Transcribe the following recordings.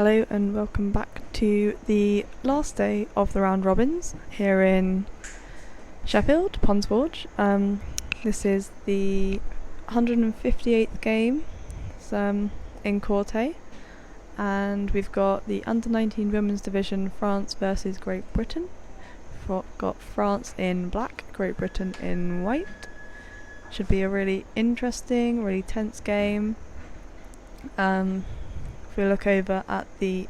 Hello and welcome back to the last day of the round robins here in Sheffield, Ponsforge. This is the 158th game in Corte, and we've got the under-19 women's division, France versus Great Britain. Got France in black, Great Britain in white. Should be a really interesting, really tense game. If we look over at the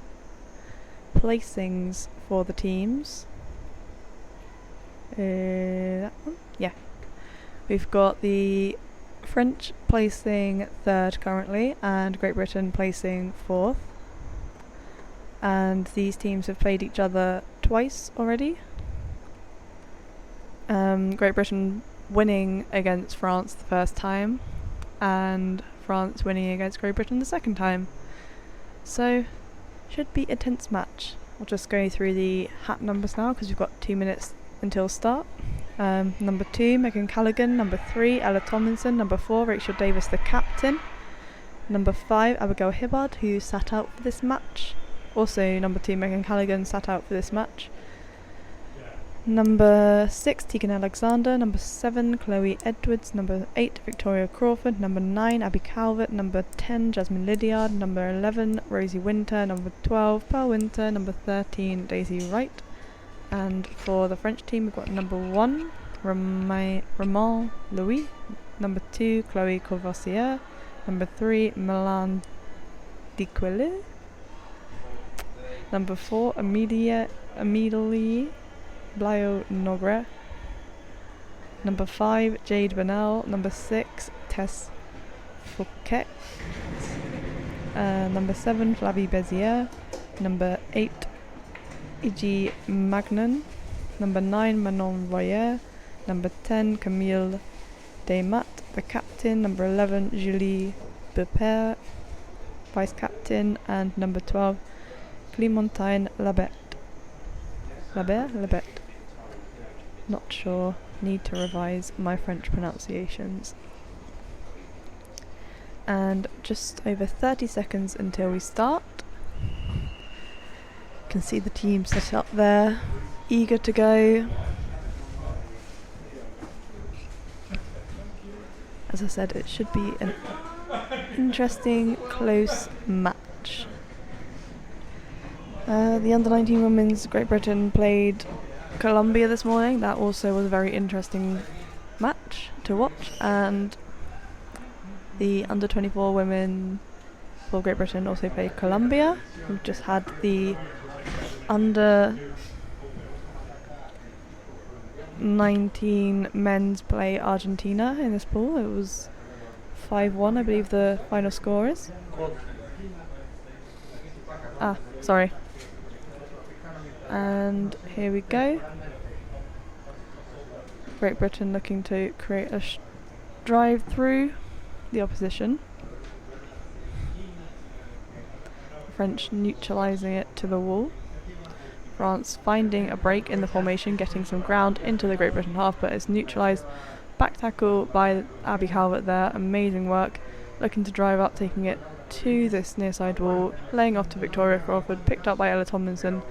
placings for the teams, that one? Yeah. We've got the French placing third currently, and Great Britain placing fourth. And these teams have played each other twice already. Great Britain winning against France the first time, and France winning against Great Britain the second time. So, should be a tense match. I'll just go through the hat numbers now because we've got 2 minutes until start. Number 2, Megan Callaghan. Number 3, Ella Tomlinson. Number 4, Rachel Davis, the captain. Number 5, Abigail Hibbard, who sat out for this match. Also, number 2, Megan Callaghan, sat out for this match. Number 6, Tegan Alexander. Number 7, Chloe Edwards. Number 8, Victoria Crawford. Number 9, Abby Calvert. Number 10, Jasmine Lydiard. Number 11, Rosie Winter. Number 12, Pearl Winter. Number 13, Daisy Wright. And for the French team, we've got number 1, Romain Louis. Number 2, Chloé Courvoisier. Number 3, Milan Diquille. Number 4, Amélie Blayo Nogre. Number 5, Jade Bernal. Number 6, Tess Fouquet. Number 7, Flavie Bezier. Number 8, Iji Magnan. Number 9, Manon Royer. Number 10, Camille Desmat, the captain. Number 11, Julie Bepere, vice captain. And number 12, Clémentine Labette. Labette? Not sure. Need to revise my French pronunciations. And just over 30 seconds until we start. You can see the team set up there, eager to go. As I said, it should be an interesting, close match. The under-19 women's Great Britain played Colombia this morning. That also was a very interesting match to watch. And the under-24 women for Great Britain also played Colombia. We've just had the under-19 men's play Argentina in this pool. It was 5-1, I believe the final score is. Sorry. And here we go. Great Britain looking to create a drive through the opposition. French neutralising it to the wall. France finding a break in the formation, getting some ground into the Great Britain half, but it's neutralised. Back tackle by Abby Calvert there, amazing work. Looking to drive up, taking it to this near side wall, laying off to Victoria Crawford, picked up by Ella Tomlinson.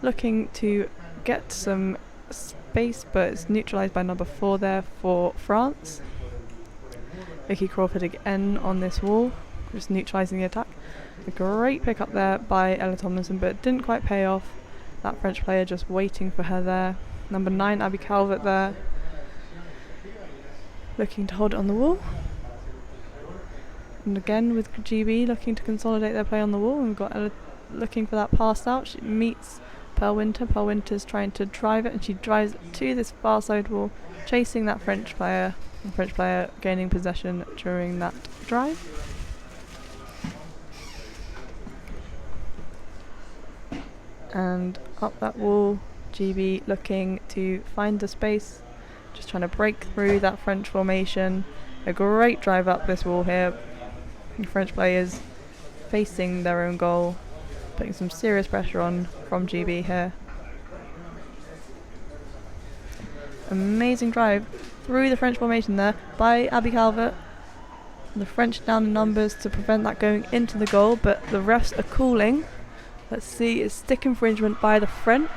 Looking to get some space, but it's neutralised by number 4 there for France. Vicky Crawford again on this wall, just neutralising the attack. A great pick up there by Ella Tomlinson, but it didn't quite pay off. That French player just waiting for her there. Number 9, Abby Calvert there, looking to hold it on the wall. And again with GB looking to consolidate their play on the wall, and we've got Ella looking for that pass out. She meets Pearl Winter. Pearl Winter's trying to drive it, and she drives it to this far side wall, chasing that French player. The French player gaining possession during that drive. And up that wall, GB looking to find the space, just trying to break through that French formation. A great drive up this wall here. The French players facing their own goal, putting some serious pressure on from GB here. Amazing drive through the French formation there by Abby Calvert. The French down in numbers to prevent that going into the goal, but the refs are calling Let's see, it's stick infringement by the French.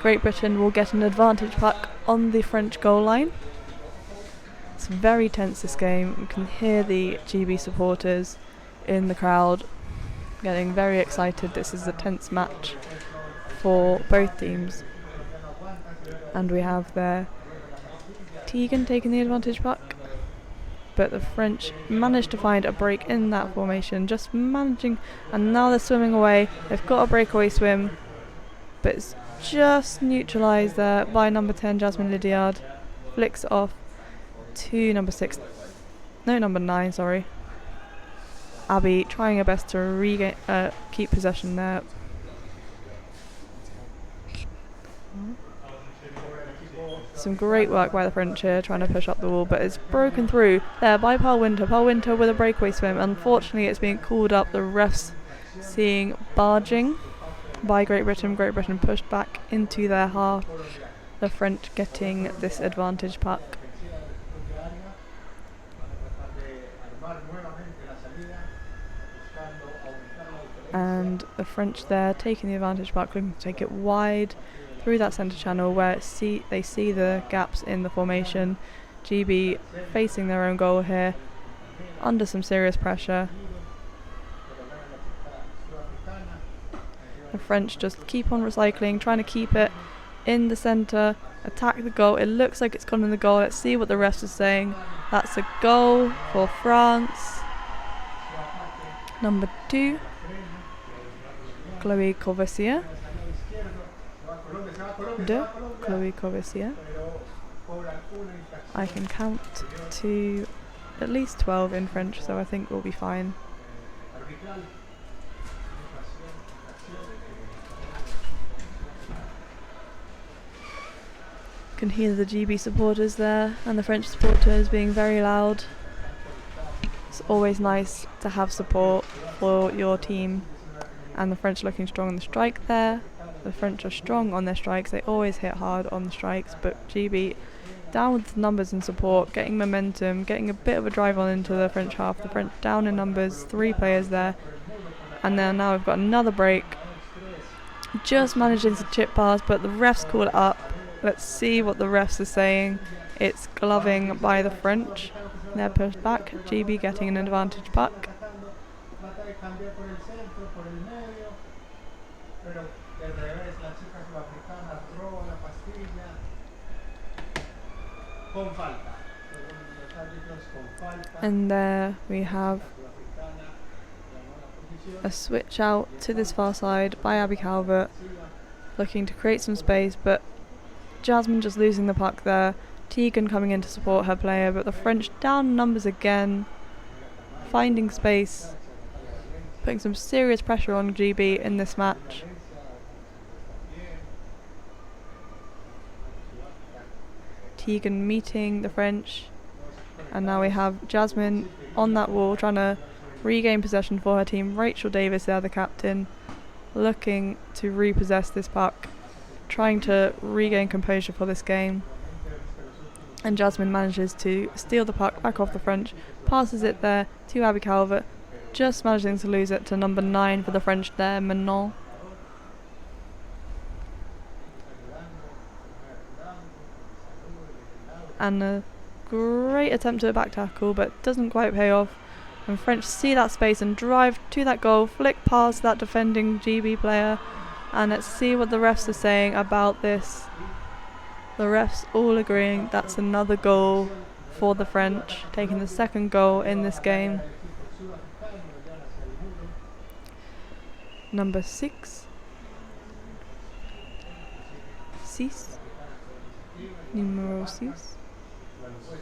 Great Britain will get an advantage puck on the French goal line. It's very tense, this game. You can hear the GB supporters in the crowd getting very excited. This is a tense match for both teams. And we have there Tegan taking the advantage puck. But the French managed to find a break in that formation, just managing, and now they're swimming away. They've got a breakaway swim, but it's just neutralised there by number 10 Jasmine Lydiard. Flicks it off to number 9, sorry. Abby trying her best to regain, keep possession there. Some great work by the French here, trying to push up the wall, but it's broken through there by Pearl Winter. Pearl Winter with a breakaway swim. Unfortunately, it's being called up. The refs seeing barging by Great Britain. Great Britain pushed back into their half. The French getting this advantage puck. And the French there taking the advantage puck, looking to take it wide through that centre channel where they see the gaps in the formation. GB facing their own goal here, under some serious pressure. The French just keep on recycling, trying to keep it in the centre, attack the goal. It looks like it's gone in the goal. Let's see what the refs are saying. That's a goal for France. Number 2, Chloé Courvoisier. Chloé Courvoisier. I can count to at least 12 in French, so I think we'll be fine. Can hear the GB supporters there and the French supporters being very loud. It's always nice to have support for your team, and the French looking strong on the strike there. The French are strong on their strikes, they always hit hard on the strikes, but GB down with the numbers and support, getting momentum, getting a bit of a drive on into the French half. The French down in numbers, 3 players there, and then now we've got another break. Just managing to chip pass, but the refs call it up. Let's see what the refs are saying. It's gloving by the French. They're pushed back, GB getting an advantage puck. And there we have a switch out to this far side by Abby Calvert, looking to create some space, but Jasmine just losing the puck there. Tegan coming in to support her player, but the French down numbers again, finding space, putting some serious pressure on GB in this match. Tegan meeting the French, and now we have Jasmine on that wall trying to regain possession for her team. Rachel Davis there, the captain, looking to repossess this puck, trying to regain composure for this game, and Jasmine manages to steal the puck back off the French, passes it there to Abby Calvert, just managing to lose it to number 9 for the French there, Manon. And a great attempt at a back tackle, but doesn't quite pay off. And French see that space and drive to that goal, flick past that defending GB player. And let's see what the refs are saying about this. The refs all agreeing that's another goal for the French, taking the second goal in this game. Number 6. Numero 6.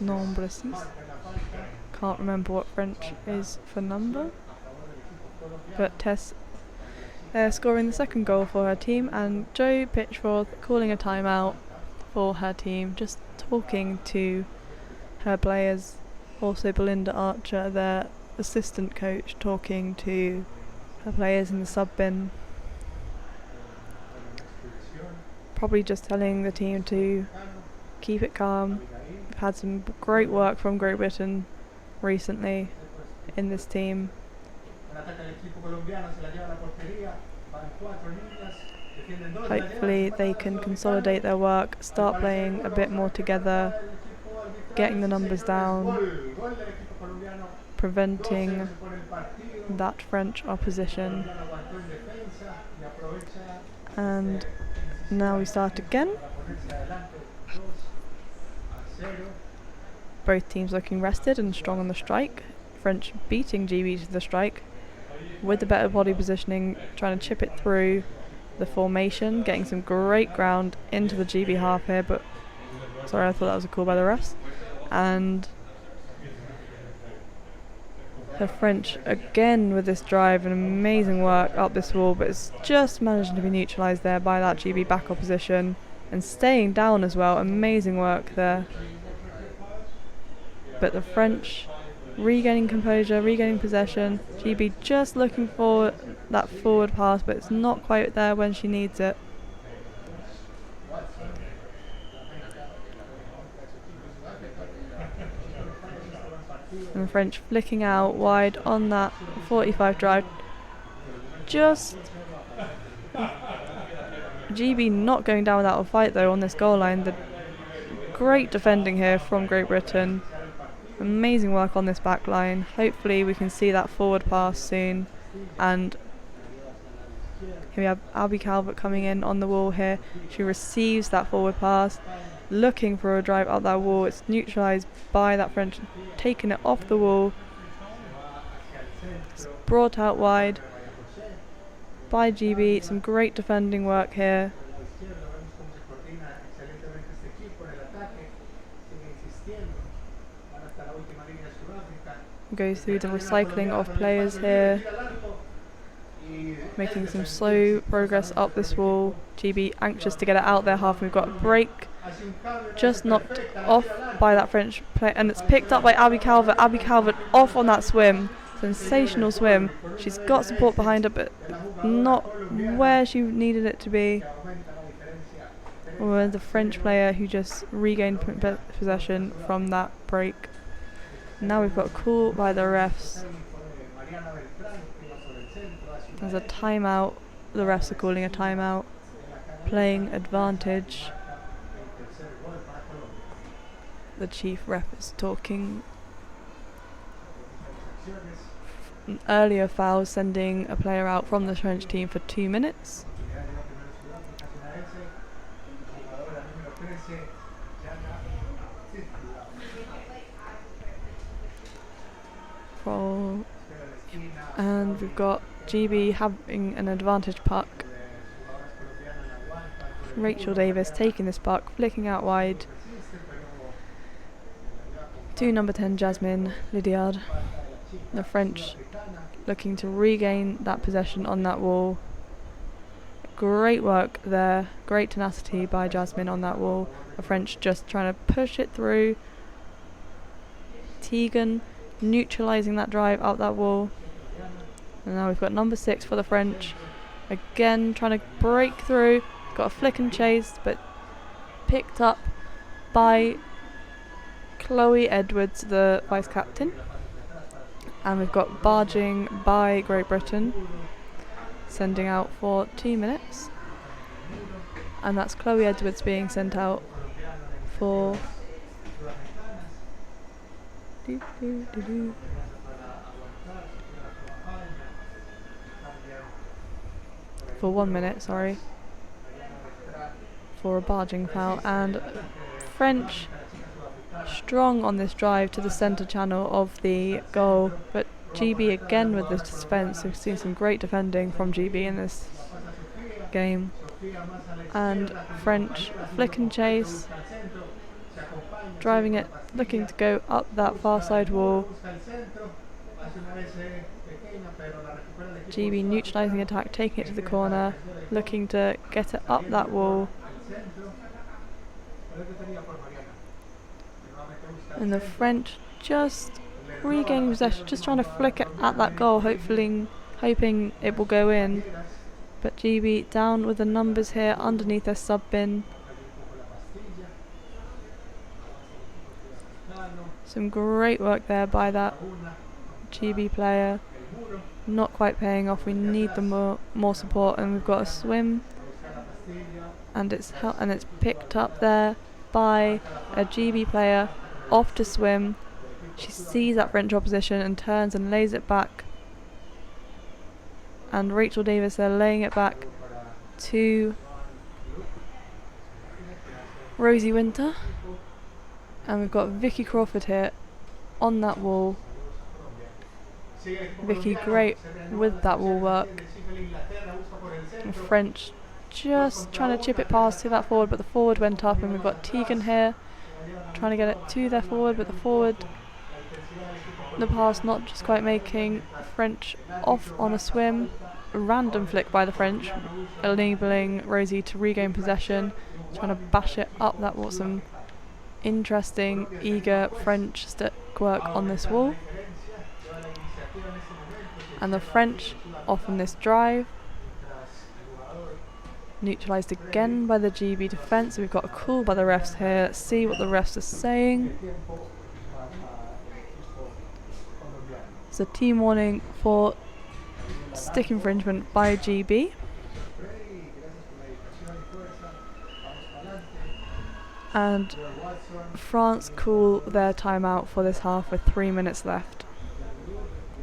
Nombre 6. Can't remember what French is for number. But Tess scoring the second goal for her team, and Jo Pitchforth calling a timeout for her team, just talking to her players. Also Belinda Archer, their assistant coach, talking to her players in the sub bin. Probably just telling the team to keep it calm. We've had some great work from Great Britain recently in this team. Hopefully they can consolidate their work, start playing a bit more together, getting the numbers down, preventing that French opposition. And now we start again. Both teams looking rested and strong on the strike. French beating GB to the strike with the better body positioning, trying to chip it through the formation, getting some great ground into the GB half here, but sorry, I thought that was a call by the refs. And the French again with this drive and amazing work up this wall, but it's just managing to be neutralised there by that GB back opposition and staying down as well. Amazing work there. But the French regaining composure, regaining possession. GB just looking for that forward pass, but it's not quite there when she needs it. And the French flicking out wide on that 45 drive. Just GB not going down without a fight though on this goal line. The great defending here from Great Britain. Amazing work on this back line. Hopefully we can see that forward pass soon. And here we have Abby Calvert coming in on the wall here. She receives that forward pass, looking for a drive up that wall. It's neutralised by that French, taking it off the wall. It's brought out wide by GB. Some great defending work here. Goes through the recycling of players here, making some slow progress up this wall. GB anxious to get it out their half. We've got a break, just knocked off by that French player, and it's picked up by Abby Calvert. Abby Calvert off on that swim, sensational swim. She's got support behind her, but not where she needed it to be. Or the French player who just regained possession from that break. Now we've got a call by the refs. There's a timeout. The refs are calling a timeout. Playing advantage. The chief ref is talking. An earlier foul sending a player out from the French team for 2 minutes. And we've got GB having an advantage puck. Rachel Davis taking this puck, flicking out wide to number 10 Jasmine Lydiard. The French looking to regain that possession on that wall. Great work there, great tenacity by Jasmine on that wall. The French just trying to push it through. Tegan neutralising that drive up that wall. And now we've got number 6 for the French. Again trying to break through. Got a flick and chase, but picked up by Chloe Edwards, the vice captain. And we've got barging by Great Britain, sending out for 2 minutes. And that's Chloe Edwards being sent out for for 1 minute, sorry, for a barging foul. And French strong on this drive to the centre channel of the goal, but GB again with the defence. We've seen some great defending from GB in this game. And French flick and chase, driving it, looking to go up that far side wall. GB neutralising attack, taking it to the corner, looking to get it up that wall. And the French just regaining possession, just trying to flick it at that goal, hoping it will go in. But GB down with the numbers here underneath their sub bin. Some great work there by that GB player. Not quite paying off. We need the more support, and we've got a swim, and it's picked up there by a GB player off to swim. She sees that French opposition and turns and lays it back, and Rachel Davis there laying it back to Rosie Winter, and we've got Vicky Crawford here on that wall. Vicky great with that wall work. And French just trying to chip it past to that forward, but the forward went up, and we've got Tegan here trying to get it to their forward, but the pass not just quite making. French off on a swim, a random flick by the French, enabling Rosie to regain possession, trying to bash it up that wall. Some interesting, eager French stick work on this wall. And the French off on this drive, neutralised again by the GB defence. We've got a call by the refs here. Let's see what the refs are saying. It's a team warning for stick infringement by GB. And France call their timeout for this half with 3 minutes left.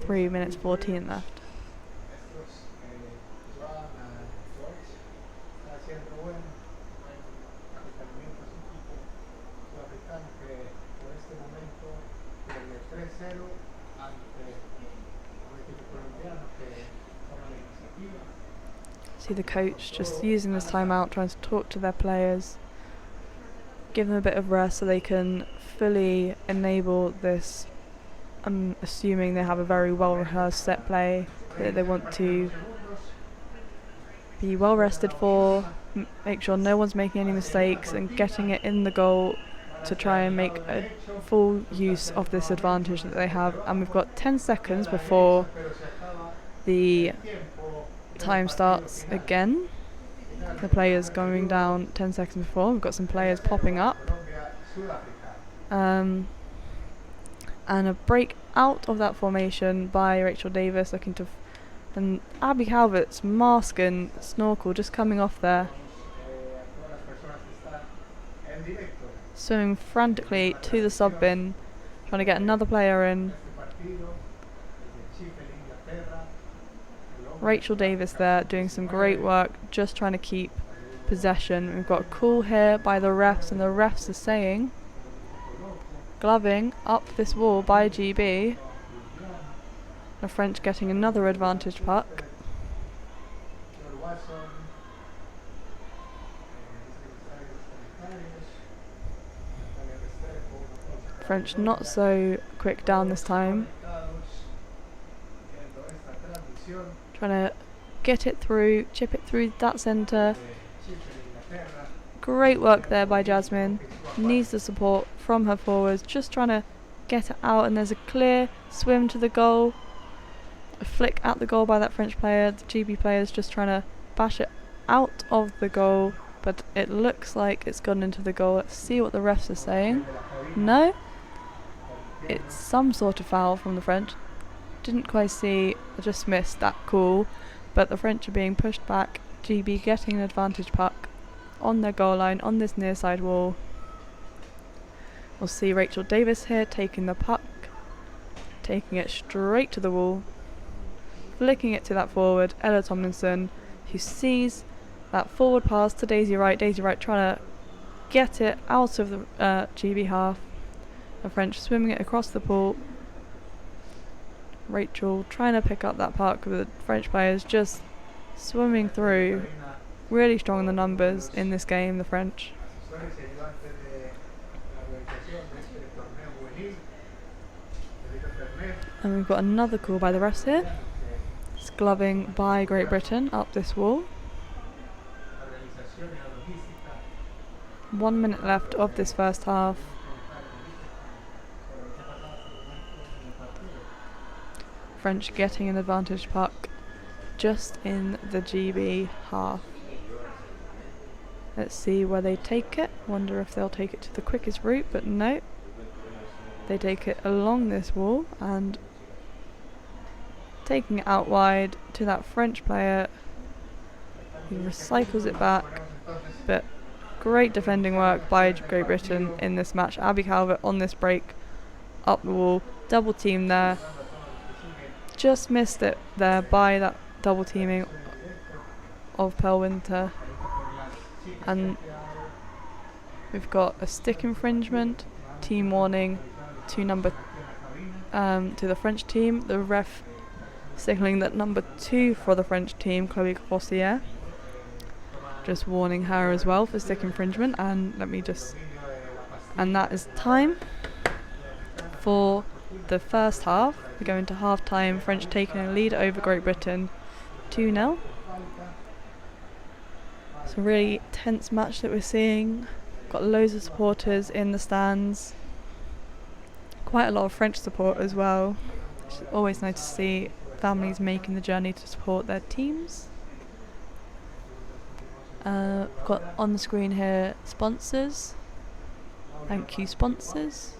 3 minutes 14 left. See the coach just using this timeout, trying to talk to their players, give them a bit of rest so they can fully enable this. I'm assuming they have a very well rehearsed set play that they want to be well rested for, make sure no one's making any mistakes and getting it in the goal to try and make a full use of this advantage that they have. And we've got 10 seconds before the time starts again. The players going down 10 seconds before. We've got some players popping up. And a break out of that formation by Rachel Davis, looking to and Abby Calvert's mask and snorkel just coming off there, swimming frantically to the sub bin, trying to get another player in. Rachel Davis there doing some great work, just trying to keep possession. We've got a call here by the refs, and the refs are saying gloving up this wall by GB. The French getting another advantage puck. French not so quick down this time. Trying to get it through, chip it through that centre. Great work there by Jasmine. Needs the support from her forwards, just trying to get it out, and there's a clear swim to the goal. A flick at the goal by that French player. The GB player is just trying to bash it out of the goal, but it looks like it's gone into the goal. Let's see what the refs are saying. No, it's some sort of foul from the French. Didn't quite see, I just missed that call, but the French are being pushed back. GB getting an advantage puck on their goal line on this near side wall. We'll see Rachel Davis here taking the puck, taking it straight to the wall, flicking it to that forward, Ella Tomlinson, who sees that forward pass to Daisy Wright. Daisy Wright trying to get it out of the GB half. The French swimming it across the pool. Rachel trying to pick up that puck, with the French players just swimming through. Really strong in the numbers in this game, the French. And we've got another call by the refs here. It's gloving by Great Britain up this wall. 1 minute left of this first half. French getting an advantage puck just in the GB half. Let's see where they take it. Wonder if they'll take it to the quickest route, but no. They take it along this wall, and taking it out wide to that French player who recycles it back, but great defending work by Great Britain in this match. Abby Calvert on this break, up the wall, double team there, just missed it there by that double teaming of Pearl Winter, and we've got a stick infringement, team warning to to the French team. The ref signalling that number 2 for the French team, Chloé Grossière, just warning her as well for stick infringement. And that is time for the first half. We go into half time, French taking a lead over Great Britain 2-0. It's a really tense match that we're seeing. Got loads of supporters in the stands, quite a lot of French support as well. It's always nice to see families making the journey to support their teams. We've got on the screen here sponsors. Thank you, sponsors.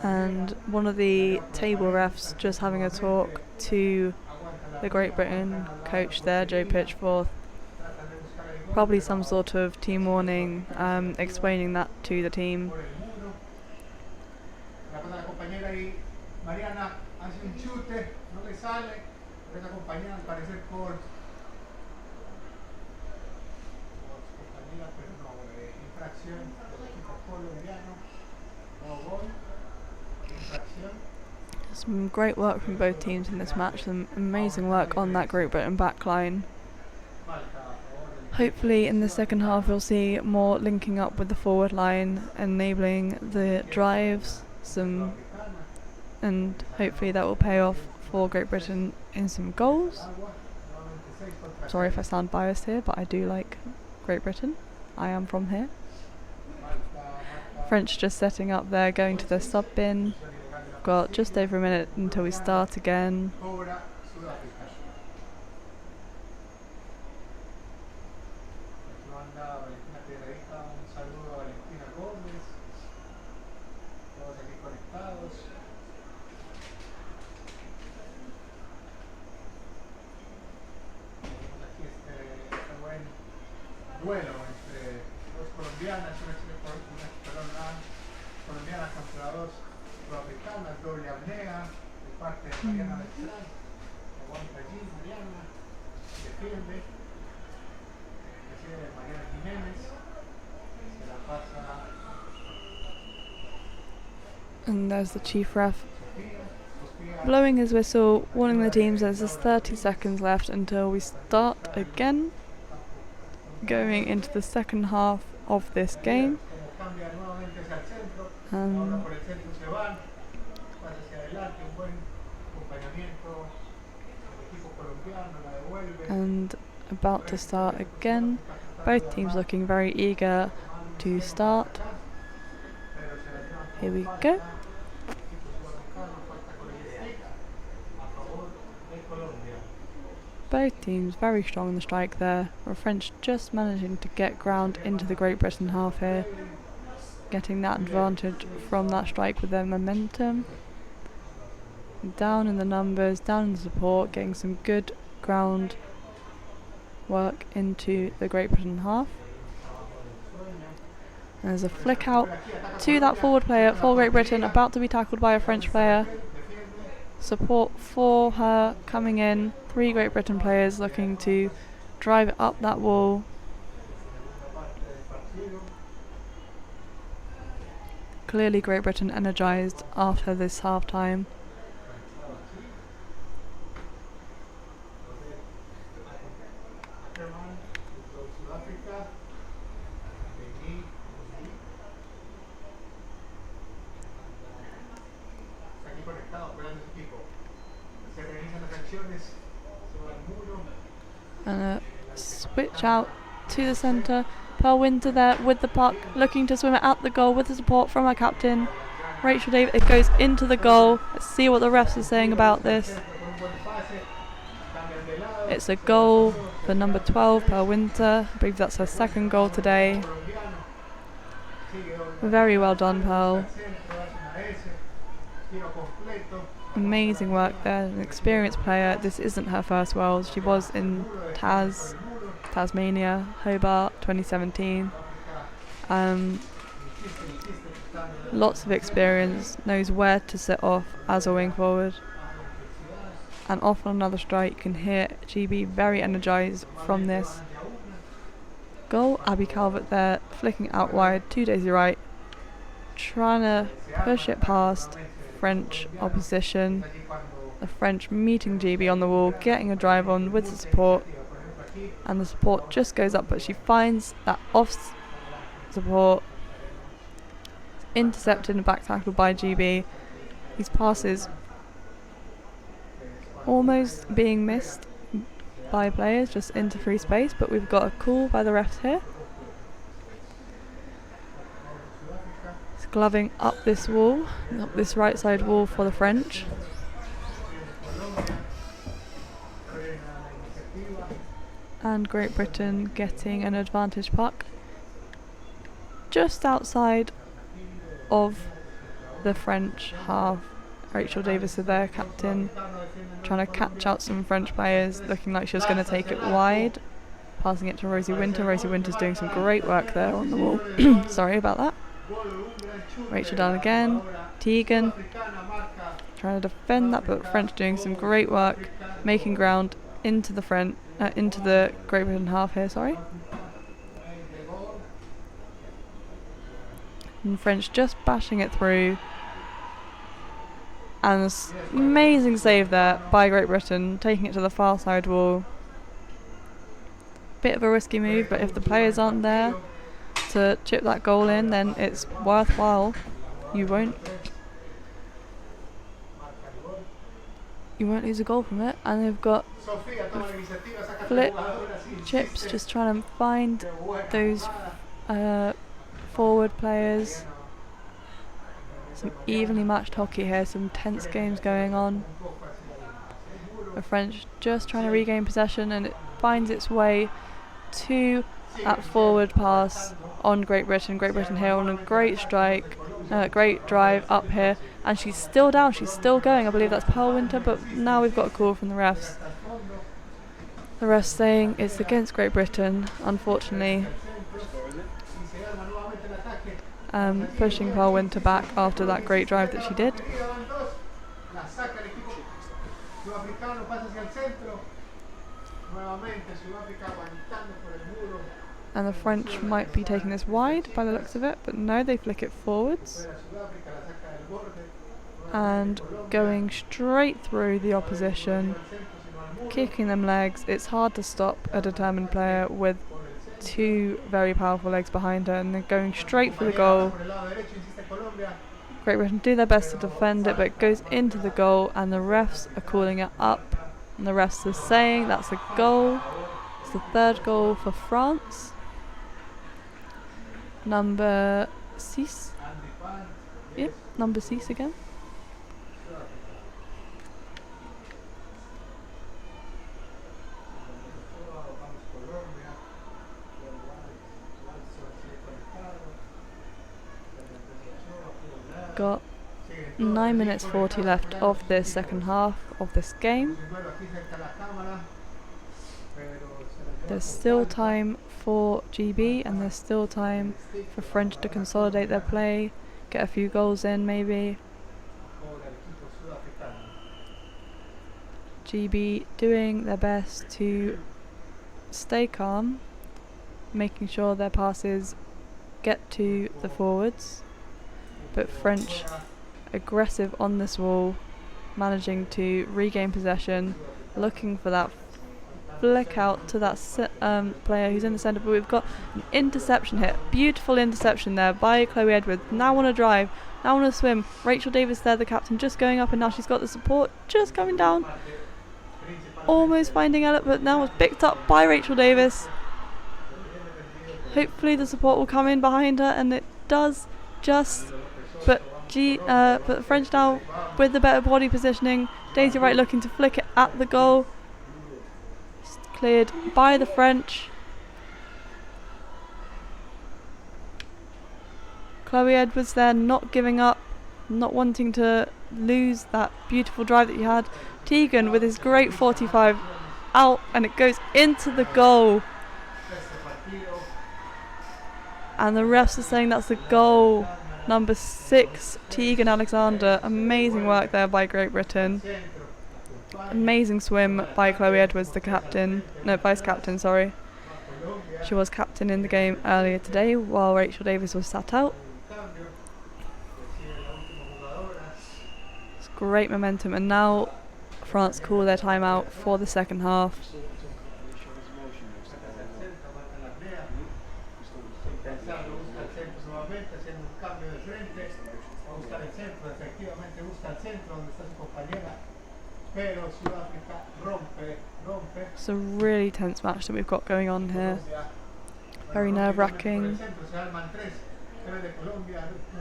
And one of the table refs just having a talk to the Great Britain coach there, Joe Pitchforth. Probably some sort of team warning, explaining that to the team. Some great work from both teams in this match, some amazing work on that Great Britain backline. Hopefully in the second half we'll see more linking up with the forward line, enabling the drives, and hopefully that will pay off for Great Britain in some goals. Sorry if I sound biased here, but I do like Great Britain. I am from here. French just setting up there, going to the sub bin. Got just over a minute until we start again. And there's the chief ref blowing his whistle, warning the teams there's just 30 seconds left until we start again, going into the second half of this game. And about to start again. Both teams looking very eager to start. Here we go. Both teams very strong in the strike there. The French just managing to get ground into the Great Britain half here, getting that advantage from that strike with their momentum. Down in the numbers, down in the support, getting some good ground work into the Great Britain half. And there's a flick out to that forward player for Great Britain, about to be tackled by a French player. Support for her coming in. 3 Great Britain players looking to drive it up that wall. Clearly Great Britain energised after this half time. And a switch out to the centre. Pearl Winter there with the puck, looking to swim it at the goal with the support from our captain, Rachel David. It goes into the goal. Let's see what the refs are saying about this. It's a goal for number 12, Pearl Winter. I believe that's her second goal today. Very well done, Pearl. Amazing work there. An experienced player. This isn't her first Worlds. She was in Tasmania, Hobart, 2017. Lots of experience, knows where to sit off as a wing forward. And off on another strike, you can hear GB very energised from this goal. Abby Calvert there, flicking out wide to Daisy Wright, trying to push it past French opposition. The French meeting GB on the wall, getting a drive on with the support, and the support just goes up, but she finds that off support, intercepted and back tackled by GB. These passes almost being missed by players just into free space, but we've got a call by the refs here. It's gloving up this wall, up this right side wall for the French. And Great Britain getting an advantage puck just outside of the French half. Rachel Davis is their captain, trying to catch out some French players, looking like she was going to take it wide, passing it to Rosie Winter. Rosie Winter's doing some great work there on the wall. Sorry about that. Rachel down again. Tegan trying to defend that, but French doing some great work, making ground into the into the Great Britain half here. Sorry. And French just bashing it through. And this amazing save there by Great Britain, taking it to the far side wall. Bit of a risky move, but if the players aren't there to chip that goal in, then it's worthwhile. You won't lose a goal from it. And they've got flip chips, just trying to find those forward players. Some evenly matched hockey here, some tense games going on. The French just trying to regain possession, and it finds its way to that forward pass on Great Britain. Great Britain here on a great strike, great drive up here, and she's still down, she's still going. I believe that's Pearl Winter, but now we've got a call from the refs. The refs saying it's against Great Britain, unfortunately. Pushing Pearl Winter back after that great drive that she did. And the French might be taking this wide by the looks of it, but no, they flick it forwards. And going straight through the opposition, kicking them legs. It's hard to stop a determined player with two very powerful legs behind her, and they're going straight for the goal. Great Britain do their best to defend it, but it goes into the goal, and the refs are calling it up, and the refs are saying that's a goal. It's the third goal for France. Number 6. Yep, number 6 again. Got 9 minutes 40 left of this second half of this game. There's still time for GB, and there's still time for French to consolidate their play, get a few goals in maybe. GB doing their best to stay calm, making sure their passes get to the forwards. But French aggressive on this wall, managing to regain possession, looking for that flick out to that player who's in the centre. But we've got an interception hit, beautiful interception there by Chloe Edwards. Now on a drive, now on a swim. Rachel Davis there, the captain, just going up, and now she's got the support just coming down, almost finding Ella, but now was picked up by Rachel Davis. Hopefully the support will come in behind her, and it does just. But the French now with the better body positioning. Daisy Wright looking to flick it at the goal. cleared by the French. Chloe Edwards there, not giving up, not wanting to lose that beautiful drive that you had. Tegan with his great 45 out, and it goes into the goal. And the refs are saying that's the goal. Number 6, Tegan Alexander. Amazing work there by Great Britain. Amazing swim by Chloe Edwards, the captain. No, vice captain, sorry. She was captain in the game earlier today while Rachel Davis was sat out. It's great momentum, and now France call their timeout for the second half. It's a really tense match that we've got going on here. Very nerve-wracking.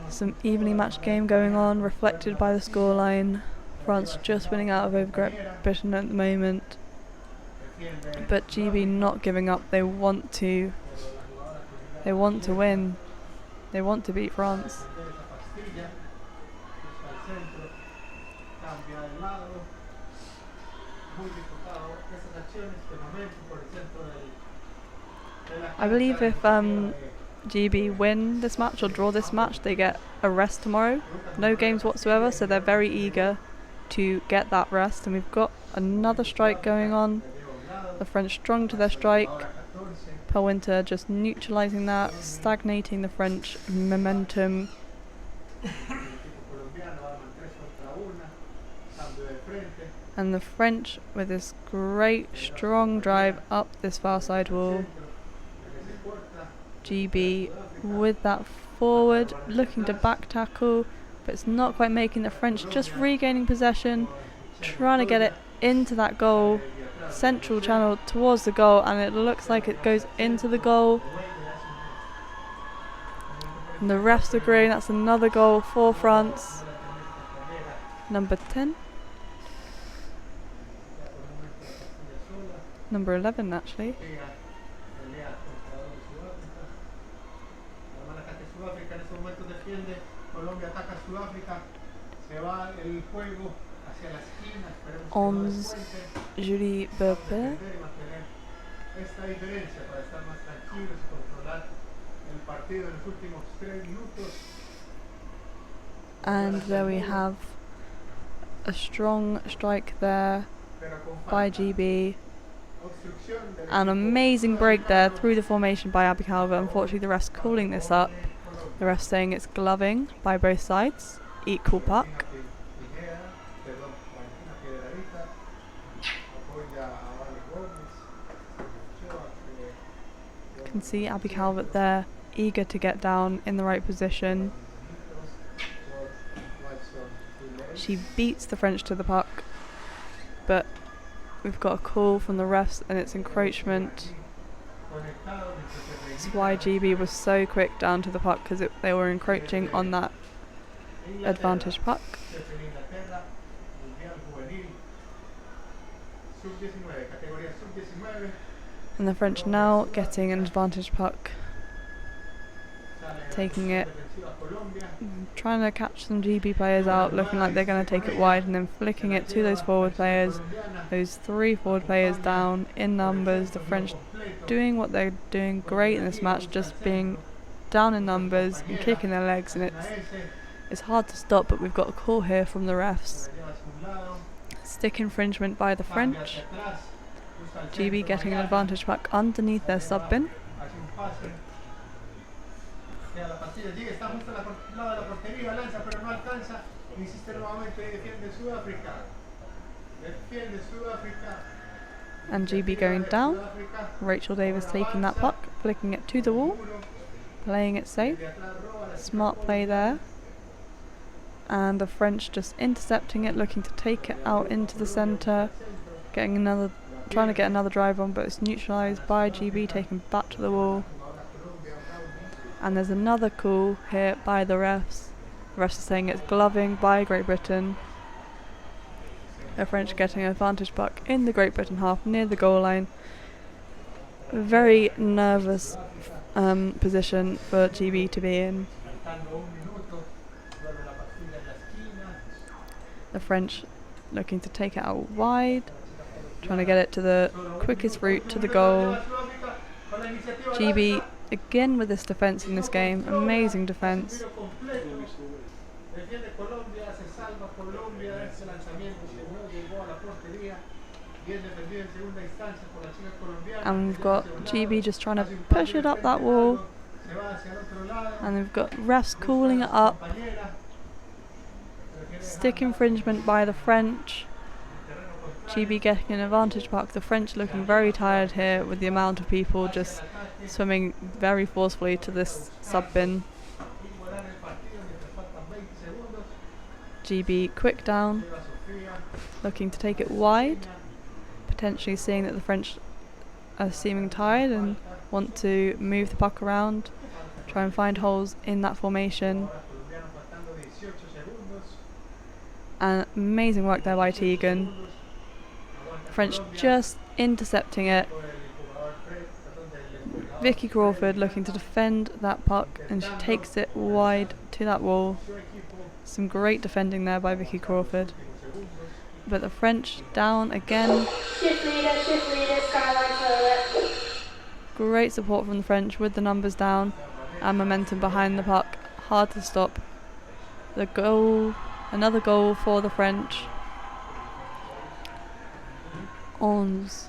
Some evenly matched game going on, reflected by the scoreline. France just winning out over Great Britain at the moment. But GB not giving up. They want to win. They want to beat France. I believe if GB win this match or draw this match, they get a rest tomorrow. No games whatsoever, so they're very eager to get that rest. And we've got another strike going on. The French strong to their strike. Pelwinter just neutralising that, stagnating the French momentum. And the French with this great strong drive up this far side wall. GB with that forward, looking to back tackle, but it's not quite making. The French just regaining possession, trying to get it into that goal, central channel towards the goal, and it looks like it goes into the goal. And the refs agreeing that's another goal for France. Number 10. Number 11 actually. Onze Julie Berper. And there we have a strong strike there by GB. An amazing break there through the formation by Abby Calvert. Unfortunately, the ref's calling this up. The ref's saying it's gloving by both sides. Equal puck. You can see Abby Calvert there, eager to get down in the right position. She beats the French to the puck, but we've got a call from the refs and it's encroachment. That's why GB was so quick down to the puck, because they were encroaching on that advantage puck. And the French now getting an advantage puck, taking it, trying to catch some GB players out, looking like they're going to take it wide, and then flicking it to those forward players. Those 3 forward players down in numbers. The French doing what they're doing great in this match, just being down in numbers and kicking their legs, and it's hard to stop, but we've got a call here from the refs. Stick infringement by the French. GB getting an advantage puck underneath their sub bin. And GB going down. Rachel Davis taking that puck, flicking it to the wall, playing it safe. Smart play there. And the French just intercepting it, looking to take it out into the centre, trying to get another drive on, but it's neutralised by GB, taken back to the wall. And there's another call here by the refs. The refs are saying it's gloving by Great Britain. The French getting an advantage puck in the Great Britain half near the goal line. very nervous position for GB to be in. The French looking to take it out wide, trying to get it to the quickest route to the goal. GB again with this defence in this game, amazing defence. And we've got GB just trying to push it up that wall. And we've got refs calling it up. Stick infringement by the French. GB getting an advantage mark. The French looking very tired here with the amount of people just swimming very forcefully to this sub bin. GB quick down, looking to take it wide, potentially seeing that the French are seeming tired and want to move the puck around, try and find holes in that formation. And amazing work there by Tegan. French just intercepting it. Vicky Crawford looking to defend that puck, and she takes it wide to that wall. Some great defending there by Vicky Crawford. But the French down again. Great support from the French with the numbers down and momentum behind the puck. Hard to stop. The goal, another goal for the French. 11.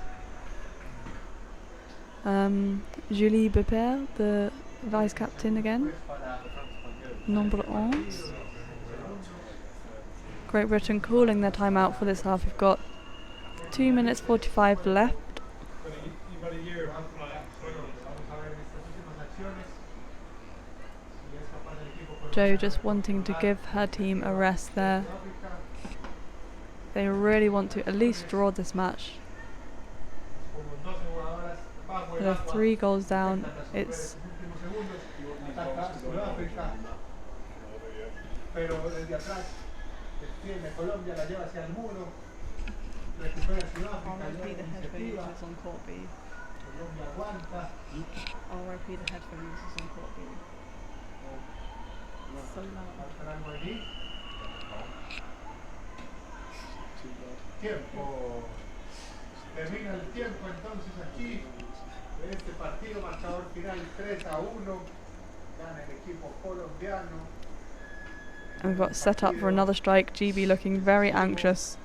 Julie Bepere, the vice captain again. Number 11. Great Britain calling their timeout for this half. We've got 2 minutes 45 left. Jo just wanting to give her team a rest there. They really want to at least draw this match. They're 3 goals down. It's Tiempo. Termina el tiempo entonces aquí. Este partido, marcador final 3-1. Gana el equipo colombiano. And we've got set up for another strike. GB looking very anxious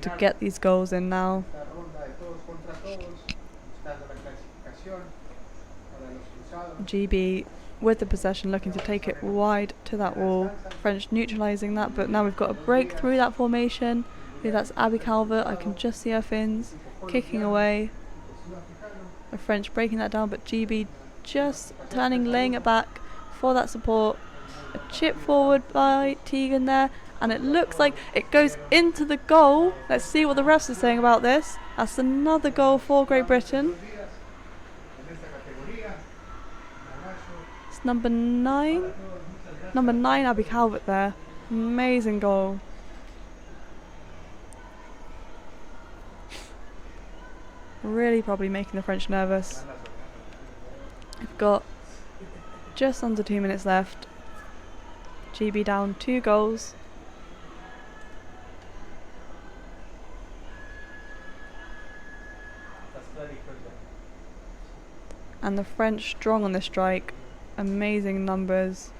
to get these goals in now. GB with the possession looking to take it wide to that wall. French neutralising that, but now we've got a break through that formation. That's Abby Calvert. I can just see her fins kicking away. The French breaking that down, but GB just turning, laying it back for that support. A chip forward by Tegan there, and it looks like it goes into the goal. Let's see what the refs are saying about this. That's another goal for Great Britain. It's number 9. Number 9, Abby Calvert there. Amazing goal. Really probably making the French nervous. We've got just under 2 minutes left. GB down 2 goals. And the French strong on the strike. Amazing numbers.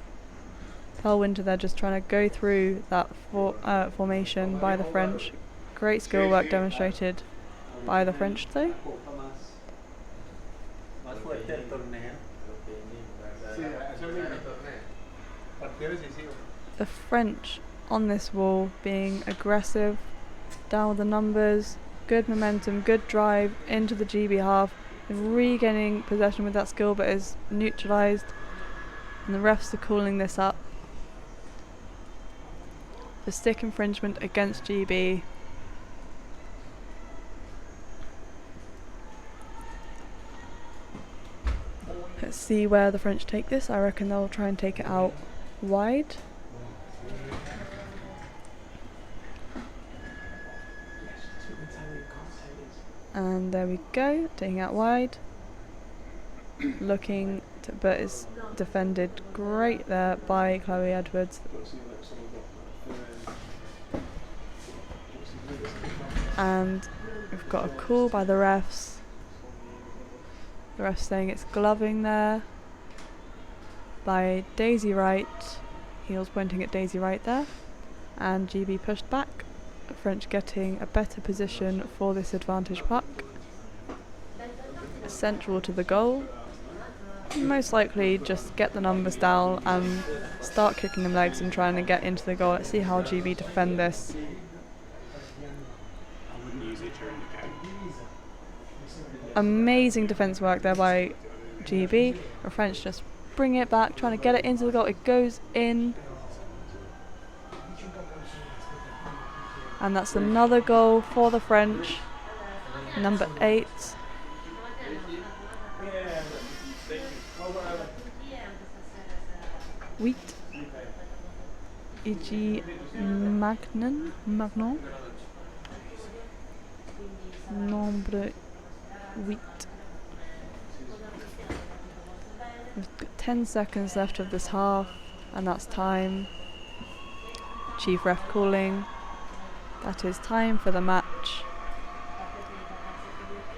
Pearl Winter there just trying to go through that formation by the French. Great skill work demonstrated by the French though. The French on this wall being aggressive, down with the numbers, good momentum, good drive into the GB half, regaining possession with that skill but is neutralised, and the refs are calling this up for stick infringement against GB. Let's see where the French take this. I reckon they'll try and take it out wide. And there we go, taking out wide. Looking to, but it's defended great there by Chloe Edwards. And we've got a call by the refs. The refs saying it's gloving there by Daisy Wright. Heels pointing at Daisy Wright there. And GB pushed back. French getting a better position for this advantage puck. Central to the goal. Most likely just get the numbers down and start kicking them legs and trying to get into the goal. Let's see how GB defend this. I wouldn't use it during the game. Amazing defence work there by GB. The French just bring it back, trying to get it into the goal. It goes in. And that's another goal for the French. Number 8. Wheat. E.G. Magnon. Nombre 8. We've got 10 seconds left of this half, and that's time. Chief ref calling. That is time for the match.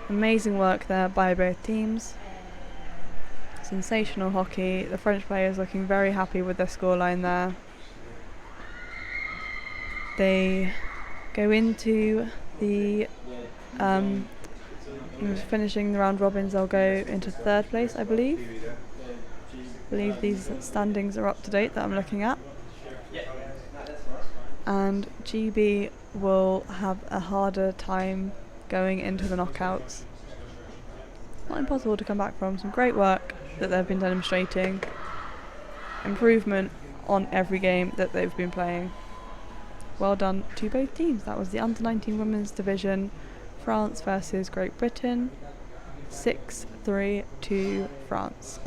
Amazing work there by both teams. Sensational hockey. The French players looking very happy with their scoreline there. They go into the finishing the round robins. They'll go into 3rd place, I believe. I believe these standings are up to date that I'm looking at. And GB will have a harder time going into the knockouts. Not impossible to come back from. Some great work that they've been demonstrating. Improvement on every game that they've been playing. Well done to both teams. That was the Under-19 Women's Division, France versus Great Britain. 6-3 to France.